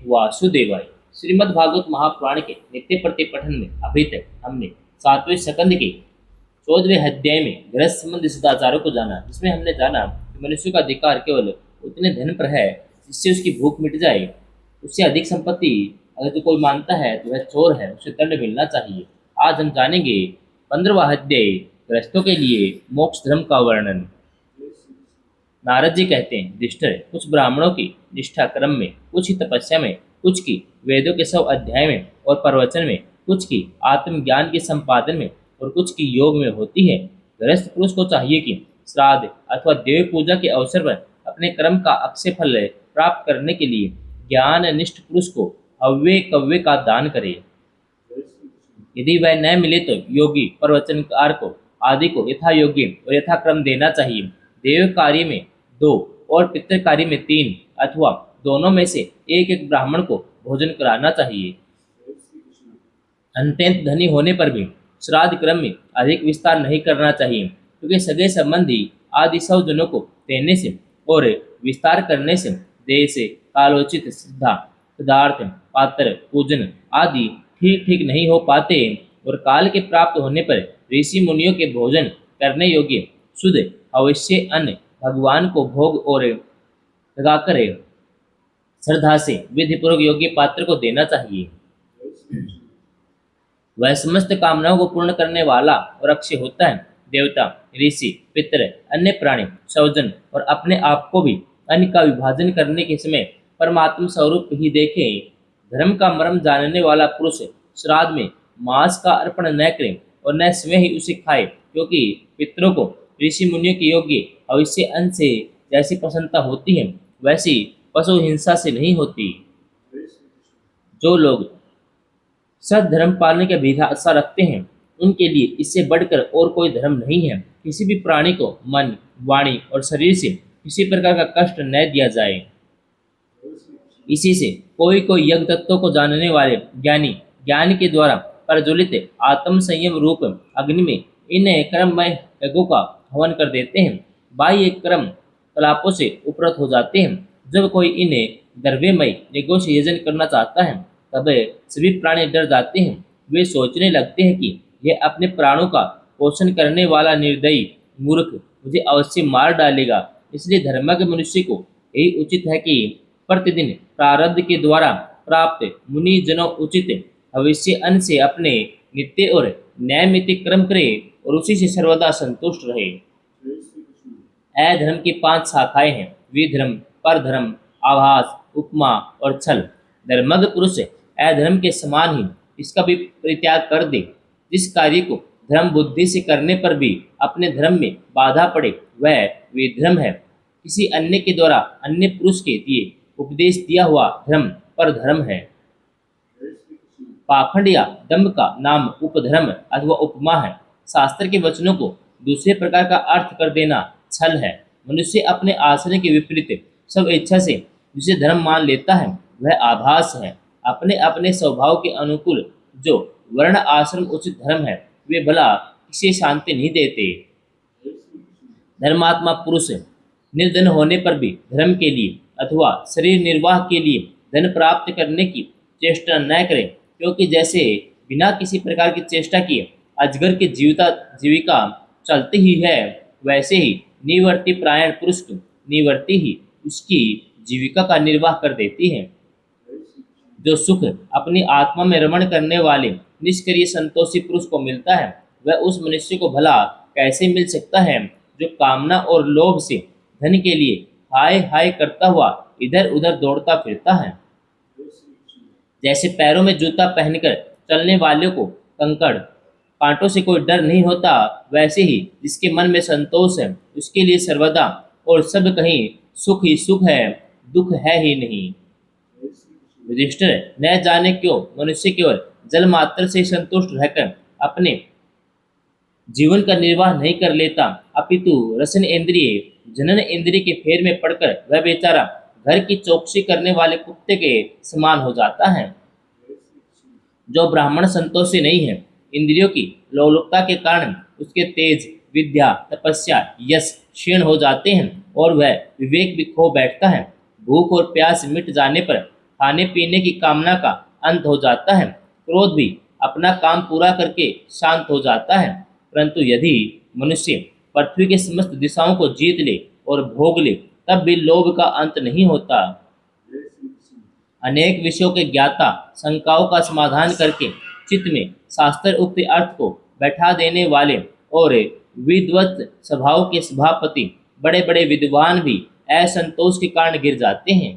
वासुदेवाय। श्रीमद् भागवत महापुराण के नित्य प्रतिपठन में अभी तक हमने 7वें स्कंद के 14वें अध्याय में गृहस्थ संबंधी सदाचारों को जाना, जिसमें हमने जाना कि मनुष्य का अधिकार केवल उतने धन पर है जिससे उसकी भूख मिट जाए। उससे अधिक संपत्ति अगर तो कोई मानता है तो वह चोर है, उसे दंड मिलना चाहिए। आज हम जानेंगे 15वां अध्याय गृहस्थों के लिए मोक्ष धर्म का वर्णन। नारद जी कहते हैं, युधिष्ठिर, कुछ ब्राह्मणों की निष्ठा क्रम में, कुछ ही तपस्या में, कुछ की वेदों के 100 अध्याय में और प्रवचन में, कुछ की आत्मज्ञान के संपादन में और कुछ की योग में होती है। गृहस्थ पुरुष को चाहिए कि श्राद्ध अथवा देव पूजा के अवसर पर अपने कर्म का अक्षय फल प्राप्त करने के लिए ज्ञान निष्ठ पुरुष को हव्य कव्य का दान करे। यदि वह न मिले तो योगी प्रवचनकार को आदि को यथा योग्य और यथाक्रम देना चाहिए। देव कार्य में 2 और पितृ कार्य में 3 अथवा दोनों में से एक एक ब्राह्मण को भोजन कराना चाहिए। अत्यंत धनी होने पर भी श्राद्ध क्रम में अधिक विस्तार नहीं करना चाहिए, क्योंकि सगे संबंधी आदि 100 जनों को देने से और विस्तार करने से देह से कालोचित श्रद्धा पदार्थ पात्र पूजन आदि ठीक ठीक नहीं हो पाते और काल के प्राप्त होने पर ऋषि मुनियों के भोजन करने योग्य शुद्ध अवश्य अन्न भगवान को भोग और लगाकर श्रद्धा से विधि पूर्वक योग्य पात्र को देना चाहिए। वह समस्त कामनाओं को पूर्ण करने वाला और अक्षय होता है। देवता, ऋषि, पितर, अन्य प्राणी, स्वजन और अपने आप को भी अन्न का विभाजन करने के समय परमात्मा स्वरूप ही देखे। धर्म का मर्म जानने वाला पुरुष श्राद्ध में मांस का अर्पण न करे और न स्वयं ही उसे खाए, क्योंकि पितरों को ऋषि मुनियों के योग्य अवश्य अन्न से जैसी प्रसन्नता होती है वैसी पशु हिंसा से नहीं होती। जो लोग सद्धर्म पालने की अभिलाषा रखते हैं उनके लिए इससे बढ़कर और कोई धर्म नहीं है। किसी भी प्राणी को मन, वाणी और शरीर से किसी प्रकार का कष्ट न दिया जाए। इसी से कोई कोई यज्ञ तत्वों को जानने वाले ज्ञानी ज्ञान के द्वारा प्रज्वलित आत्म संयम रूप अग्नि में इन क्रममय यज्ञों का हवन कर देते हैं। बाह्य क्रम कलापों से उपरत हो जाते हैं। जब कोई इन्हें द्रव्यमय यज्ञों से यजन करना चाहता है तब सभी प्राणी डर जाते हैं। वे सोचने लगते हैं कि यह अपने प्राणों का पोषण करने वाला निर्दयी मूर्ख मुझे अवश्य मार डालेगा। इसलिए धर्मज्ञ मनुष्य को यही उचित है कि प्रतिदिन प्रारब्ध के द्वारा प्राप्त मुनि जनों उचित भविष्य अन्न से अपने नित्य और नैमित्तिक कर्म करे और उसी से सर्वदा संतुष्ट रहे। अधर्म की 5 शाखाएं हैं: विधर्म, परधर्म, आभास, उपमा और छल। धर्मज्ञ पुरुष अधर्म के समान ही इसका भी परित्याग कर दे। जिस कार्य को धर्म बुद्धि से करने पर भी अपने धर्म में बाधा पड़े वह विधर्म है। किसी अन्य के द्वारा अन्य पुरुष के दिए उपदेश दिया हुआ धर्म पर धर्म है। पाखंड या दंभ का नाम उपधर्म अथवा उपमा है। शास्त्र के वचनों को दूसरे प्रकार का अर्थ कर देना छल है। मनुष्य अपने आचरण के विपरीत सब इच्छा से जिसे धर्म मान लेता है वह आभास है। अपने अपने स्वभाव के अनुकूल जो वर्ण आश्रम उचित धर्म है वे भला किसी शांति नहीं देते। धर्मात्मा पुरुष निर्धन होने पर भी धर्म के लिए अथवा शरीर निर्वाह के लिए धन प्राप्त करने की चेष्टा न करे, क्योंकि जैसे बिना किसी प्रकार की चेष्टा किए अजगर की जीविका चलती ही है, वैसे ही निवर्ती प्रायण पुरुष की निवर्ती ही उसकी जीविका का निर्वाह कर देती है। जो सुख अपनी आत्मा में रमण करने वाले निष्क्रिय संतोषी पुरुष को मिलता है वह उस मनुष्य को भला कैसे मिल सकता है जो कामना और लोभ से धन के लिए हाय हाय करता हुआ इधर उधर दौड़ता फिरता है। जैसे पैरों में जूता पहनकर चलने वाले को कंकड़ कांटों से कोई डर नहीं होता, वैसे ही जिसके मन में संतोष है उसके लिए सर्वदा और सब कहीं सुख ही सुख है, दुख है ही नहीं। युधिष्ठिर, न जाने क्यों मनुष्य केवल जल मात्र से संतुष्ट रहकर अपने जीवन का निर्वाह नहीं कर लेता, अपितु रसन इंद्रिय जनन इंद्रिय के फेर में पड़कर वह बेचारा घर की चौकसी करने वाले कुत्ते के समान हो जाता है। जो ब्राह्मण संतोषी नहीं है, इंद्रियों की लोलुपता के कारण उसके तेज, विद्या, तपस्या, यश क्षीण हो जाते हैं और वह विवेक भी खो बैठता है। भूख और प्यास मिट जाने पर खाने पीने की कामना का अंत हो जाता है। क्रोध भी अपना काम पूरा करके शांत हो जाता है। परंतु यदि मनुष्य पृथ्वी के समस्त दिशाओं को जीत ले और भोग ले, तब भी लोभ का अंत नहीं होता। अनेक विषयों के ज्ञाता शंकाओं का समाधान करके चित्त में शास्त्र उक्त अर्थ को बैठा देने वाले और विद्वत स्वभाव के सभापति बड़े बड़े विद्वान भी असंतोष के कारण गिर जाते हैं।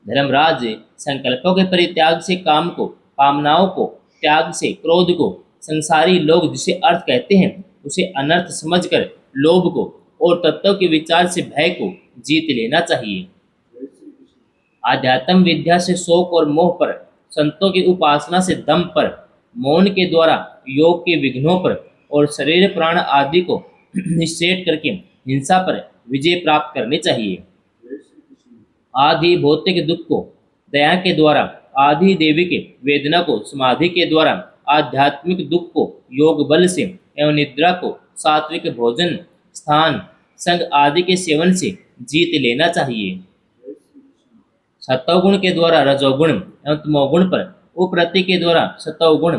धर्मराज संकल्पों के परित्याग से काम को, कामनाओं को त्याग से क्रोध को, संसारी लोग जिसे अर्थ कहते हैं उसे अनर्थ समझकर लोभ को और तत्व के विचार से भय को जीत लेना चाहिए। आध्यात्म विद्या से शोक और मोह पर, संतों की उपासना से दम पर, मौन के द्वारा योग के विघ्नों पर और शरीर प्राण आदि को निषेध करके हिंसा पर विजय प्राप्त करनी चाहिए। आदि भौतिक दुख को दया के द्वारा, आदि देवी के वेदना को समाधि के द्वारा, आध्यात्मिक दुख को योग बल से एवं निद्रा को सात्विक भोजन, स्थान, संग आदि के सेवन से जीत लेना चाहिए। सत्वगुण के द्वारा रजोगुण एवं तमोगुण पर, उप्रति के द्वारा सत्वगुण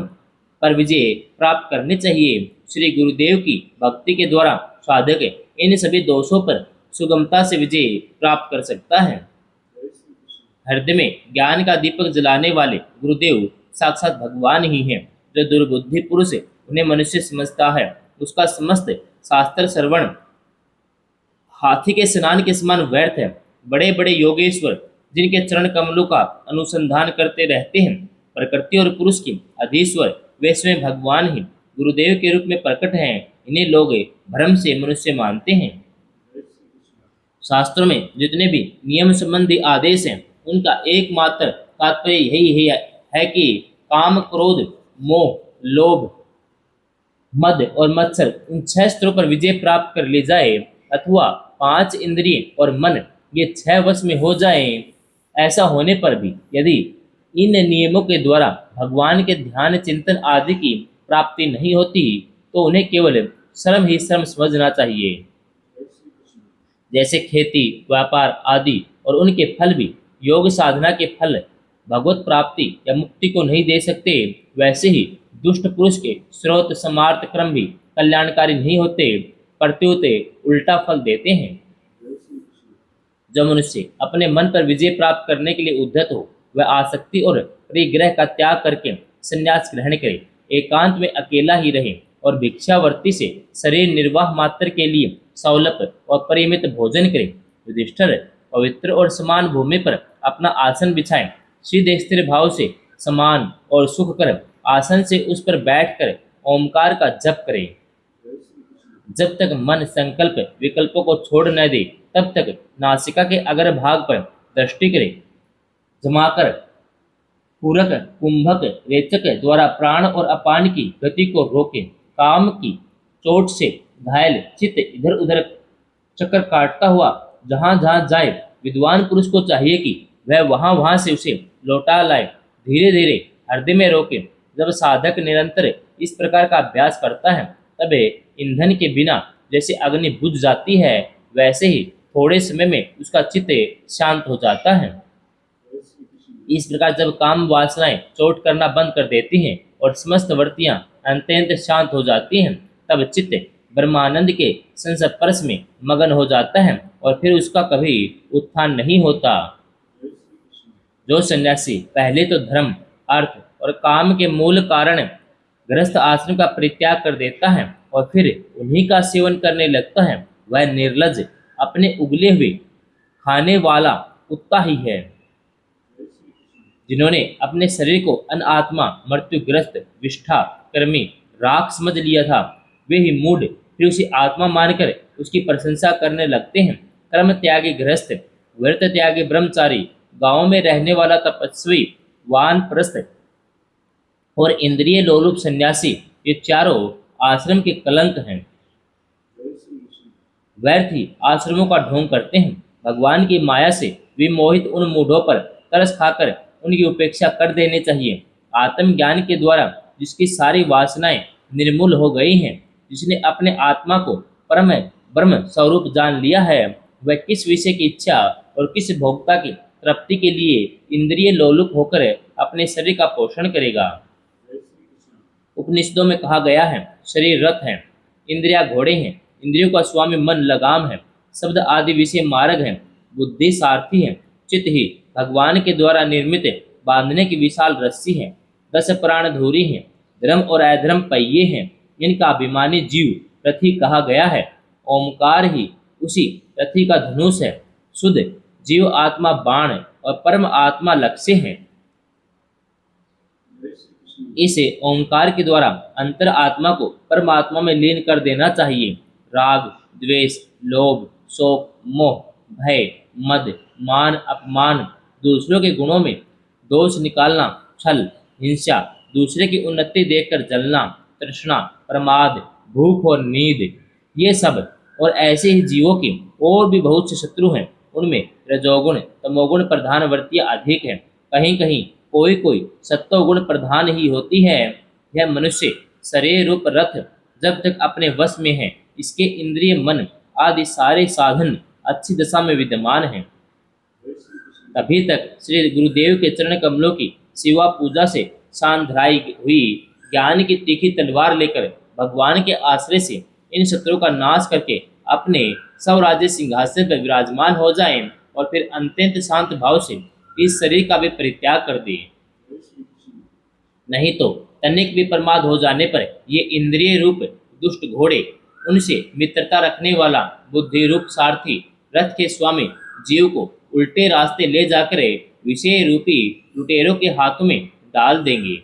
पर विजय प्राप्त करनी चाहिए। श्री गुरुदेव की भक्ति के द्वारा साधक इन सभी दोषों पर सुगमता से विजय प्राप्त कर सकता है। हृदय में ज्ञान का दीपक जलाने वाले गुरुदेव साक्षात भगवान ही हैं। जो दुर्बुद्धि पुरुष उन्हें मनुष्य समझता है, उसका समस्त शास्त्र श्रवण हाथी के स्नान के समान व्यर्थ है। बड़े बड़े योगेश्वर जिनके चरण कमलों का अनुसंधान करते रहते हैं, प्रकृति और पुरुष के अधीश्वर वे स्वयं भगवान ही गुरुदेव के रूप में प्रकट हैं। इन्हें लोग भ्रम से मनुष्य मानते हैं। शास्त्रों में जितने भी नियम संबंधी आदेश हैं, उनका एकमात्र तात्पर्य यही है कि काम, क्रोध, मोह, लोभ, मद और मत्सर इन 6 स्तरों पर विजय प्राप्त कर ली जाए, अथवा 5 इंद्रिय और मन ये 6 वश में हो जाए। ऐसा होने पर भी यदि इन नियमों के द्वारा भगवान के ध्यान, चिंतन आदि की प्राप्ति नहीं होती, तो उन्हें केवल श्रम ही श्रम समझना चाहिए। जैसे खेती, व्यापार आदि और उनके फल भी योग साधना के फल भगवत प्राप्ति या मुक्ति को नहीं दे सकते, वैसे ही दुष्ट पुरुष के स्रोत समार्थ क्रम भी कल्याणकारी नहीं होते, प्रत्युत उल्टा फल देते हैं। जो मनुष्य अपने मन पर विजय प्राप्त करने के लिए उद्धत हो, वह आसक्ति और परिग्रह का त्याग करके संन्यास ग्रहण करे, एकांत में अकेला ही रहे और भिक्षावर्ती से शरीर निर्वाह मात्र के लिए सौलभ और परिमित भोजन करे। युधिष्ठिर पवित्र और समान भूमि पर अपना आसन बिछाए, सीधे स्थिर भाव से समान और सुख कर आसन से उस पर बैठकर ओमकार का जप करे। जब तक मन संकल्प विकल्पों को छोड़ न दे, तब तक नासिका के अग्र भाग पर दृष्टि करे, जमाकर पूरक, कुंभक, रेचक द्वारा प्राण और अपान की गति को रोके। काम की चोट से घायल चित्त इधर उधर चक्कर काटता हुआ जहां जहां जाए, विद्वान पुरुष को चाहिए कि वह वहां वहां से उसे लौटा लाए, धीरे धीरे हृदय में रोके। जब साधक निरंतर इस प्रकार का अभ्यास करता है, तब ईंधन के बिना जैसे अग्नि बुझ जाती है, वैसे ही थोड़े समय में उसका चित्त शांत हो जाता है। इस प्रकार जब काम वासनाएं चोट करना बंद कर देती हैं और समस्त वृत्तियां अत्यंत शांत हो जाती हैं, तब चित्त ब्रह्मानंद के संस्पर्श में मगन हो जाता है और फिर उसका कभी उत्थान नहीं होता। जो सन्यासी पहले तो धर्म, अर्थ और काम के मूल कारण गृहस्थ आश्रम का परित्याग कर देता है और फिर उन्हीं का सेवन करने लगता है, वह निर्लज, अपने उगले हुए खाने वाला कुत्ता ही है। जिन्होंने अपने शरीर को अनात्मा, मृत्युग्रस्त, विष्ठा, कर्मी, राख समझ लिया था, वे ही मूढ़ फिर उसे आत्मा मानकर उसकी प्रशंसा करने लगते हैं। कर्म त्यागी गृहस्थ, व्रत त्यागी ब्रह्मचारी, गांव में रहने वाला तपस्वी, वानप्रस्थ और इंद्रिय लोलुप सन्यासी, ये चारों आश्रम के कलंक हैं। व्यर्थ ही आश्रमों का ढोंग करते हैं। भगवान की माया से विमोहित उन मूढ़ों पर तरस खाकर उनकी उपेक्षा कर देनी चाहिए। आत्मज्ञान के द्वारा जिसकी सारी वासनाएं निर्मूल हो गई हैं, जिसने अपने आत्मा को परम ब्रह्म स्वरूप जान लिया है, वह किस विषय की इच्छा और किस भोक्ता की तृप्ति के लिए इंद्रिय लोलुप होकर अपने शरीर का पोषण करेगा। उपनिषदों में कहा गया है, शरीर रथ है, इंद्रिया घोड़े हैं, इंद्रियों का स्वामी मन लगाम है, शब्द आदि विषय मार्ग है, बुद्धि सारथी है, चित्त ही भगवान के द्वारा निर्मित बांधने की विशाल रस्सी है, 10 प्राण धूरी है, धर्म और अधर्म पहिए हैं, इनका अभिमानी जीव रथी कहा गया है। ओमकार ही उसी रथी का धनुष है, शुद्ध जीव आत्मा बाण और परम आत्मा लक्ष्य है। इस ओंकार के द्वारा अंतर आत्मा को परमात्मा में लीन कर देना चाहिए। राग, द्वेष, लोभ, शोक, मोह, भय, मद, मान, अपमान, दूसरों के गुणों में दोष निकालना, छल, हिंसा, दूसरे की उन्नति देखकर जलना, तृष्णा, प्रमाद, भूख और नींद, ये सब और ऐसे ही जीवों की और भी बहुत से शत्रु हैं। उनमें रजोगुण, तमोगुण प्रधान वृत्तियां अधिक हैं, कहीं कहीं कोई कोई सत्वगुण प्रधान ही होती है। यह मनुष्य शरीर रूप रथ जब तक अपने वश में है, इसके इंद्रिय, मन आदि सारे साधन अच्छी दशा में विद्यमान हैं। तभी तक श्री गुरुदेव के चरण कमलों की शिवा पूजा से सांधराई हुई ज्ञान की तीखी तलवार लेकर भगवान के आश्रय से इन शत्रुओं का नाश करके अपने स्वराज्य सिंहासन पर विराजमान हो जाएं और फिर अत्यंत शांत भाव से इस शरीर का भी परित्याग कर दे। नहीं तो तनिक भी प्रमाद हो जाने पर ये इंद्रिय रूप दुष्ट घोड़े, उनसे मित्रता रखने वाला बुद्धि रूप सारथी रथ के स्वामी जीव को उल्टे रास्ते ले जाकर विषय रूपी लुटेरों के हाथों में डाल देंगे।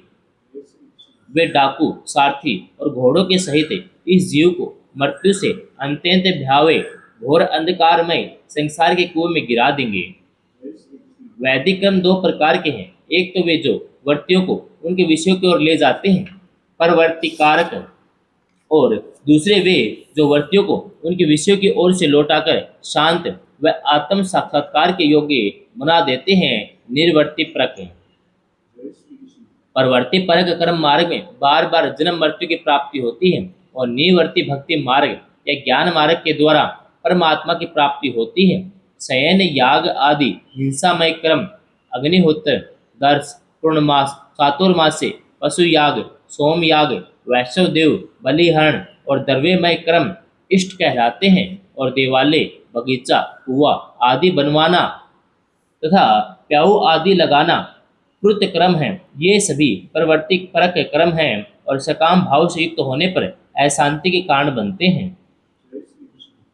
वे डाकू, सारथी और घोड़ों के सहित इस जीव को मृत्यु से अत्यंत भयावे घोर अंधकारमय संसार के कुएं में गिरा देंगे। वैदिक कर्म 2 प्रकार के हैं। एक तो वे जो वर्तियों को उनके विषयों की ओर ले जाते हैं, परवर्ती कारक, और दूसरे वे जो वर्तियों को उनके विषयों की ओर से लौटाकर शांत व आत्म साक्षात्कार के योग्य बना देते हैं, निर्वर्ती परक। परवर्ती परक कर्म मार्ग में बार बार जन्म मृत्यु की प्राप्ति होती है और निवर्ती भक्ति मार्ग या ज्ञान मार्ग के द्वारा परमात्मा की प्राप्ति होती है। शयन याग आदि हिंसामय कर्म, अग्निहोत्र, दर्श, पूर्णमास, चातुर्मास से पशु याग, सोम याग, वैष्णव देव, बलिहरण और द्रव्यमय कर्म इष्ट कहलाते हैं और देवालय, बगीचा, कुआ आदि बनवाना तथा प्याऊ आदि लगाना कृत्य कर्म है। ये सभी प्रवर्ती परक कर्म हैं और सकाम भाव से युक्त होने पर अशांति के कारण बनते हैं।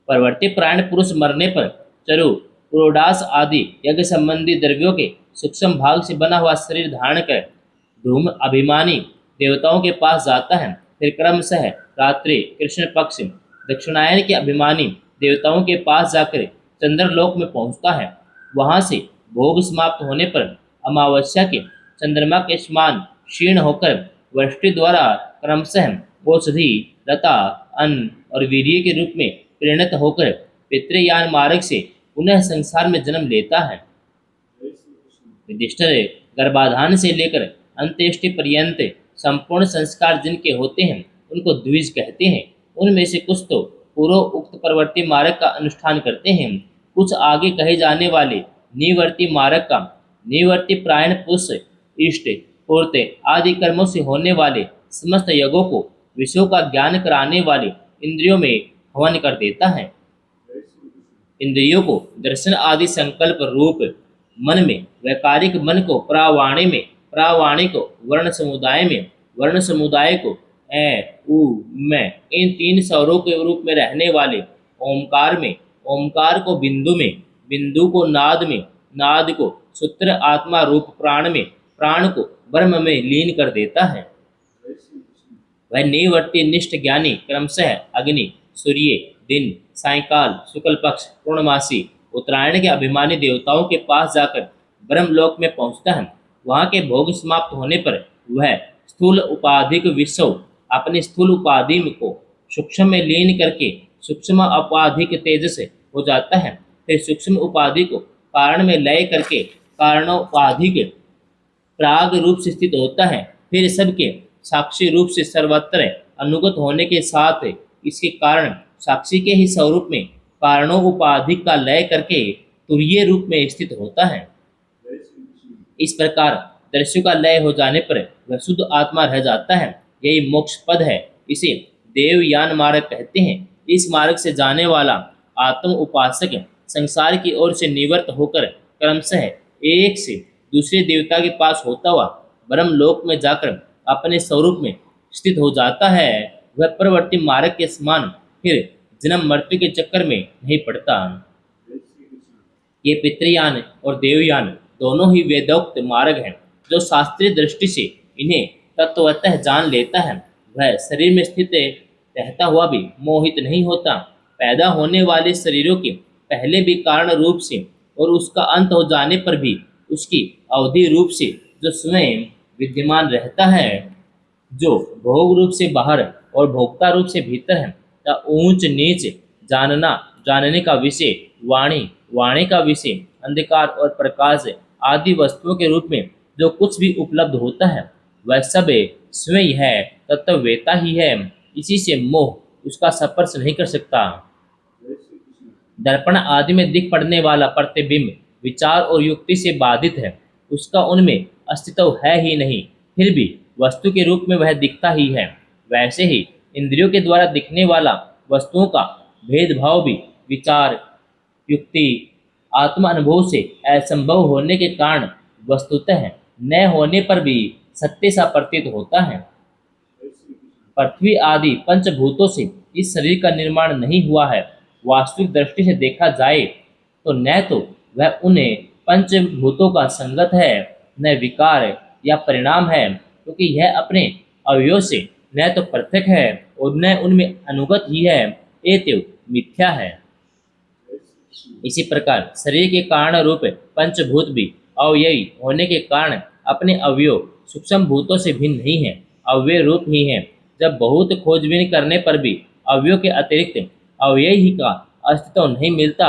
परवर्ती प्राण पुरुष मरने पर चरु, पुरोडास आदि यज्ञ संबंधी द्रव्यों के सूक्ष्म भाग से बना हुआ शरीर धारण कर धूम अभिमानी देवताओं के पास जाता है। फिर क्रमशः रात्रि कृष्ण पक्ष दक्षिणायन के अभिमानी देवताओं के पास जाकर चंद्रलोक में पहुंचता है। वहां से भोग समाप्त होने पर अमावस्या के चंद्रमा के समान क्षीण होकर वृष्टि द्वारा क्रमशः औषधि, लता, अन्न और वीर्य के रूप में परिणत होकर पितृयान मार्ग से पुनः संसार में जन्म लेता है। युधिष्ठिर गर्भाधान से लेकर अंत्येष्टि पर्यंत संपूर्ण संस्कार जिनके होते हैं उनको द्विज कहते हैं। उनमें से कुछ तो पूर्व उक्त परवर्ती मार्ग का अनुष्ठान करते हैं, कुछ आगे कहे जाने वाले निवर्ती मार्ग का निवर्ती प्रायण पुरुष इष्ट पूर्ति आदि कर्मों से होने वाले समस्त यज्ञों को विषयों का ज्ञान कराने वाले इंद्रियों में हवन कर देता है। इंद्रियों को दर्शन आदि संकल्प रूप मन में, वैकारिक मन को प्रावाणी में, प्रावाणी को वर्ण समुदाय में, वर्ण समुदाय को ए, उ, मैं, इन 3 स्वरों के रूप में रहने वाले ओमकार में, ओमकार को बिंदु में, बिंदु को नाद में, नाद को सूत्र आत्मा रूप प्राण में, प्राण को ब्रह्म में लीन कर देता है। वह निवर्ती निष्ठ ज्ञानी क्रमशः अग्नि, सूर्य, दिन, सायकाल, शुक्ल पक्ष, पूर्णमासी, उत्तरायण के अभिमानी देवताओं के पास जाकर ब्रह्मलोक में पहुंचता है। वहां के भोग समाप्त होने पर वह स्थूल उपाधिक विश्व अपनी स्थूल उपाधि को सूक्ष्म में लीन करके सूक्ष्म उपाधिक तेज से हो जाता है। फिर सूक्ष्म उपाधि को कारण में लय करके कारणोपाधिक प्राग रूप से स्थित होता है। फिर सबके साक्षी रूप से सर्वत्र अनुगत होने के साथ इसके कारण साक्षी के ही स्वरूप में कारणों उपाधिक का लय करके तुरीय रूप में स्थित होता है। इस प्रकार दृश्य का लय हो जाने पर वह शुद्ध आत्मा रह जाता है। यही मोक्ष पद है। इसे देवयान मार्ग कहते हैं। इस मार्ग से जाने वाला आत्म उपासक संसार की ओर से निवृत्त होकर क्रमशः एक से दूसरे देवता के पास होता हुआ ब्रह्म लोक में जाकर अपने स्वरूप में स्थित हो जाता है। वह प्रवर्ती मार्ग के समान फिर जन्म मृत्यु के चक्कर में नहीं पड़ता। ये पितृयान और देवयान दोनों ही वेदोक्त मार्ग हैं। जो शास्त्रीय दृष्टि से इन्हें तत्वतः जान लेता है वह शरीर में स्थित रहता हुआ भी मोहित नहीं होता। पैदा होने वाले शरीरों के पहले भी कारण रूप से और उसका अंत हो जाने पर भी उसकी अवधि रूप से जो स्वयं विद्यमान रहता है, जो भोग रूप से बाहर और भोक्ता रूप से भीतर है, या ऊंच नीच जानना जानने का विषय, वाणी वाणी का विषय, अंधकार और प्रकाश आदि वस्तुओं के रूप में जो कुछ भी उपलब्ध होता है वह सब स्वयं है, तत्ववेता ही है। इसी से मोह उसका स्पर्श नहीं कर सकता। दर्पण आदि में दिख पड़ने वाला प्रतिबिंब विचार और युक्ति से बाधित है। उसका उनमें अस्तित्व है ही नहीं, फिर भी वस्तु के रूप में वह दिखता ही है। वैसे ही इंद्रियों के द्वारा दिखने वाला वस्तुओं का भेदभाव भी विचार युक्ति आत्मा अनुभव से असंभव होने के कारण वस्तुतः न होने पर भी सत्य सा प्रतीत होता है। पृथ्वी आदि पंचभूतों से इस शरीर का निर्माण नहीं हुआ है। वास्तविक दृष्टि से देखा जाए तो न तो वह उन्हें पंचभूतों का संगत है, न विकार या परिणाम है, क्योंकि यह अपने अवयव से न तो पृथक है और न उनमें अनुगत ही है। एतव मिथ्या है। इसी प्रकार शरीर के कारण रूप पंचभूत भी अवयवी होने के कारण अपने अवयव सूक्ष्म भूतों से भिन्न नहीं है, अवयव रूप ही है। जब बहुत खोजबीन करने पर भी अवयव के अतिरिक्त अवयव ही का अस्तित्व नहीं मिलता,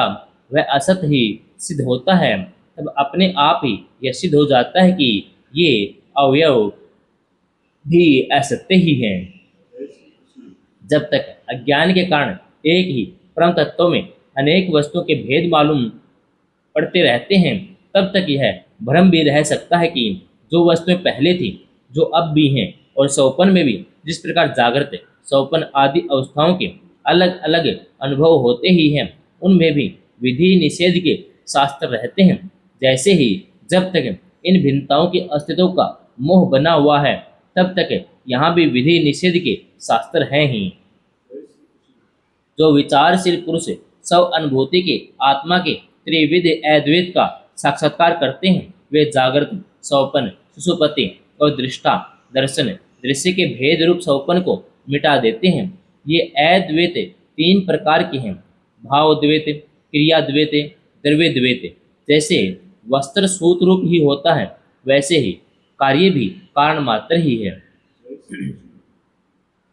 वह असत ही सिद्ध होता है। तब अपने आप ही यह सिद्ध हो जाता है कि ये अवयव भी असत्य ही है। जब तक अज्ञान के कारण एक ही परम तत्व में अनेक वस्तुओं के भेद मालूम पड़ते रहते हैं, तब तक यह भ्रम भी रह सकता है कि जो वस्तुएं पहले थी, जो अब भी हैं, और स्वप्न में भी जिस प्रकार जागृत स्वप्न आदि अवस्थाओं के अलग अलग अनुभव होते ही हैं, उनमें भी विधि निषेध के शास्त्र रहते हैं। जैसे ही जब तक इन भिन्नताओं के अस्तित्व का मोह बना हुआ है, तब तक यहाँ भी विधि निषेध के शास्त्र हैं ही। जो विचारशील पुरुष सब अनुभूति के आत्मा के त्रिविध अद्वैत का साक्षात्कार करते हैं, वे जागृत स्वप्न सुषुप्ति और दृष्टा दर्शन दृश्य के भेद रूप स्वप्न को मिटा देते हैं। ये अद्वैत तीन प्रकार के हैं, भावद्वैत, क्रियाद्वैत, द्रव्यद्वैत। जैसे वस्त्र सूत रूप ही होता है, वैसे ही कार्य भी कारण मात्र ही है,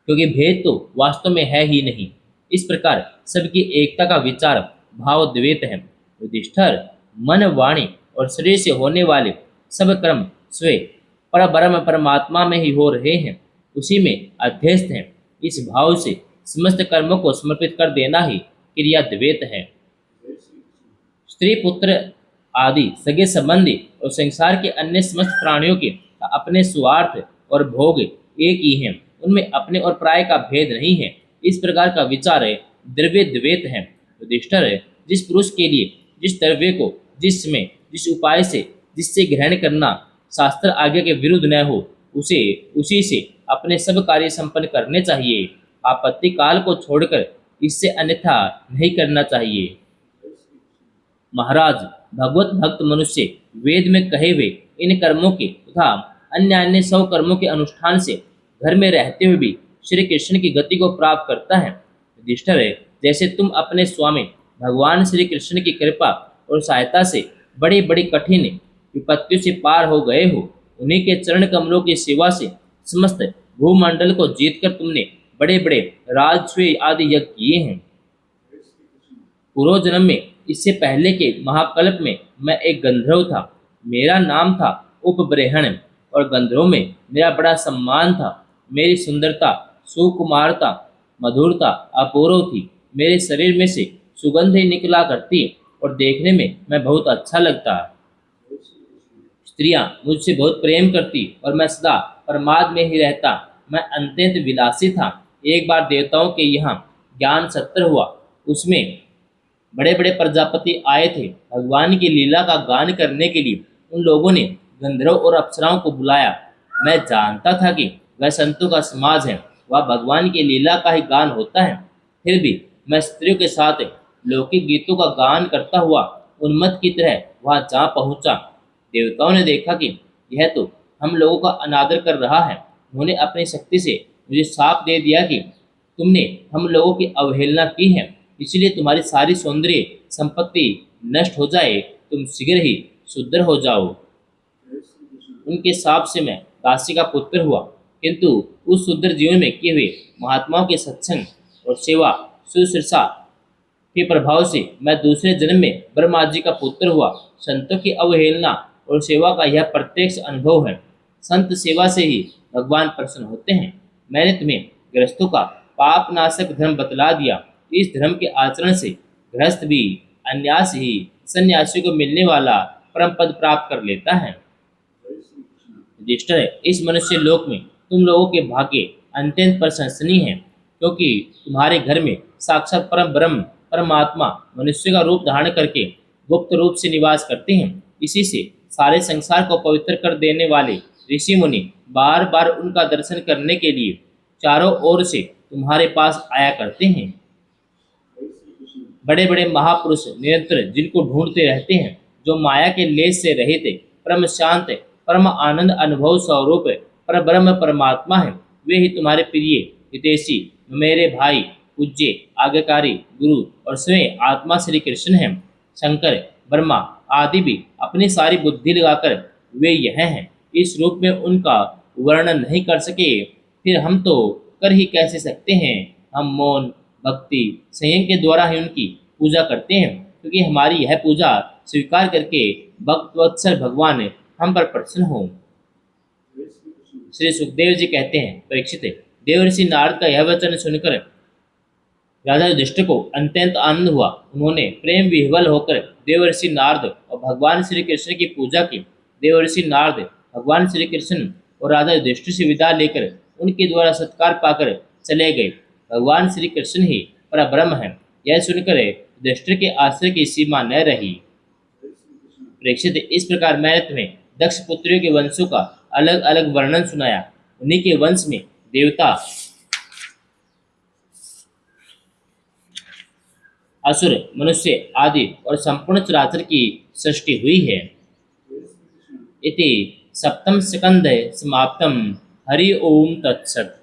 क्योंकि भेद तो वास्तव में है ही नहीं। इस प्रकार सबकी एकता का विचार भावद्वैत है। युधिष्ठिर, मन वाणी और शरीर से होने वाले सब कर्म स्वयं परब्रह्म परमात्मा में ही हो रहे हैं, उसी में अध्यस्त हैं। इस भाव से समस्त कर्मों को समर्पित कर देना ही क्रियाद्वैत है। स्त्री पुत्र आदि सगे संबंधी और संसार के अन्य समस्त प्राणियों के अपने स्वार्थ और भोग एक ही हैं, उनमें अपने और पराये का भेद नहीं है। इस प्रकार का विचार द्रव्य द्वैत है। युधिष्ठिर, जिस पुरुष के लिए जिस द्रव्य को जिस समय जिस उपाय से जिससे ग्रहण करना शास्त्र आज्ञा के विरुद्ध न हो, उसे उसी से अपने सब कार्य संपन्न करने चाहिए। आपत्ति काल को छोड़कर इससे अन्यथा नहीं करना चाहिए। महाराज, भगवत भक्त मनुष्य वेद में कहे हुए इन कर्मों के तथा अन्य अन्य सब कर्मों के अनुष्ठान से घर में रहते हुए भी श्री कृष्ण की गति को प्राप्त करता है। युधिष्ठिर, जैसे तुम अपने स्वामी भगवान श्री कृष्ण की कृपा और सहायता से बड़ी बड़ी कठिन विपत्तियों से पार हो गए हो, उन्हीं के चरण कमलों की सेवा से समस्त भूमंडल को जीतकर तुमने बड़े बड़े राजस्व आदि यज्ञ किए हैं। पूर्व जन्म में, इससे पहले के महाकल्प में, मैं एक गंधर्व था। मेरा नाम था उपब्रहण और गंधर्व में मेरा बड़ा सम्मान था। मेरी सुंदरता सुकुमारता मधुरता अपूर्व थी। मेरे शरीर में से सुगंध ही निकला करती और देखने में मैं बहुत अच्छा लगता। स्त्रियां मुझसे बहुत प्रेम करती और मैं सदा प्रमाद में ही रहता। मैं अत्यंत विलासी था। एक बार देवताओं के यहाँ ज्ञान सत्र हुआ। उसमें बड़े बड़े प्रजापति आए थे। भगवान की लीला का गान करने के लिए उन लोगों ने गंधर्व और अप्सराओं को बुलाया। मैं जानता था कि वह संतों का समाज है, वह भगवान की लीला का ही गान होता है। फिर भी मैं स्त्रियों के साथ लौकिक गीतों का गान करता हुआ उन्मत्त की तरह वहां जा पहुंचा। देवताओं ने देखा कि यह तो हम लोगों का अनादर कर रहा है। उन्होंने अपनी शक्ति से मुझे साफ दे दिया कि तुमने हम लोगों की अवहेलना की है, इसलिए तुम्हारी सारी सौंदर्य संपत्ति नष्ट हो जाए, तुम शीघ्र ही शुद्ध हो जाओ। उनके साप से मैं काशी का पुत्र हुआ, किंतु उस शुद्र जीवन में किए हुए महात्माओं के सत्संग और सेवा शुश्रूषा के प्रभाव से मैं दूसरे जन्म में ब्रह्मा जी का पुत्र हुआ। संतों की अवहेलना और सेवा का यह प्रत्यक्ष अनुभव है। संत सेवा से ही भगवान प्रसन्न होते हैं। मैंने तुम्हें गृहस्थों का पाप नाशक धर्म बतला दिया। इस धर्म के आचरण से गृहस्थ भी अन्यास ही सन्यासी को मिलने वाला परम पद प्राप्त कर लेता है। युधिष्ठिर, इस मनुष्य लोक में तुम लोगों के भाग्य अत्यंत प्रशंसनीय है, क्योंकि तुम्हारे घर में साक्षात परम ब्रह्म परमात्मा मनुष्य का रूप धारण करके गुप्त रूप से निवास करते हैं। इसी से सारे संसार को पवित्र कर देने वाले ऋषि मुनि बार बार उनका दर्शन करने के लिए चारों ओर से तुम्हारे पास आया करते हैं। बड़े बड़े महापुरुष निरंतर जिनको ढूंढते रहते हैं, जो माया के लेस से रहित परम शांत परम आनंद अनुभव स्वरूप पर ब्रह्म परमात्मा है, वे ही तुम्हारे प्रिय हितैषी मेरे भाई पूज्य आज्ञाकारी गुरु और स्वयं आत्मा श्री कृष्ण हैं। शंकर ब्रह्मा आदि भी अपनी सारी बुद्धि लगाकर वे यह हैं। इस रूप में उनका वर्णन नहीं कर सके, फिर हम तो कर ही कैसे सकते हैं। हम मौन भक्ति संयम के द्वारा ही उनकी पूजा करते हैं, क्योंकि हमारी यह पूजा स्वीकार करके भक्त वत्सल भगवान हम पर प्रसन्न हो। श्री सुखदेव जी कहते हैं, परीक्षित, देवर्षि नारद का यह वचन सुनकर राजा युधिष्ठिर को अत्यंत आनंद हुआ। उन्होंने प्रेम विह्वल होकर देवर्षि नारद और भगवान श्री कृष्ण की पूजा की। देवर्षि नारद भगवान श्री कृष्ण और राजा युधिष्ठिर से विदा लेकर उनके द्वारा सत्कार पाकर चले गए। भगवान श्री कृष्ण ही परब्रह्म है, यह सुनकर युधिष्ठिर के आश्चर्य की सीमा न रही। प्रेक्षित, इस प्रकार मैंने तुम्हें दक्ष पुत्रियों के वंशों का अलग अलग वर्णन सुनाया। उन्हीं के वंश में देवता असुर मनुष्य आदि और संपूर्ण चराचर की सृष्टि हुई है। इति सप्तम स्कंध समाप्तम। हरि ओम तत्सत।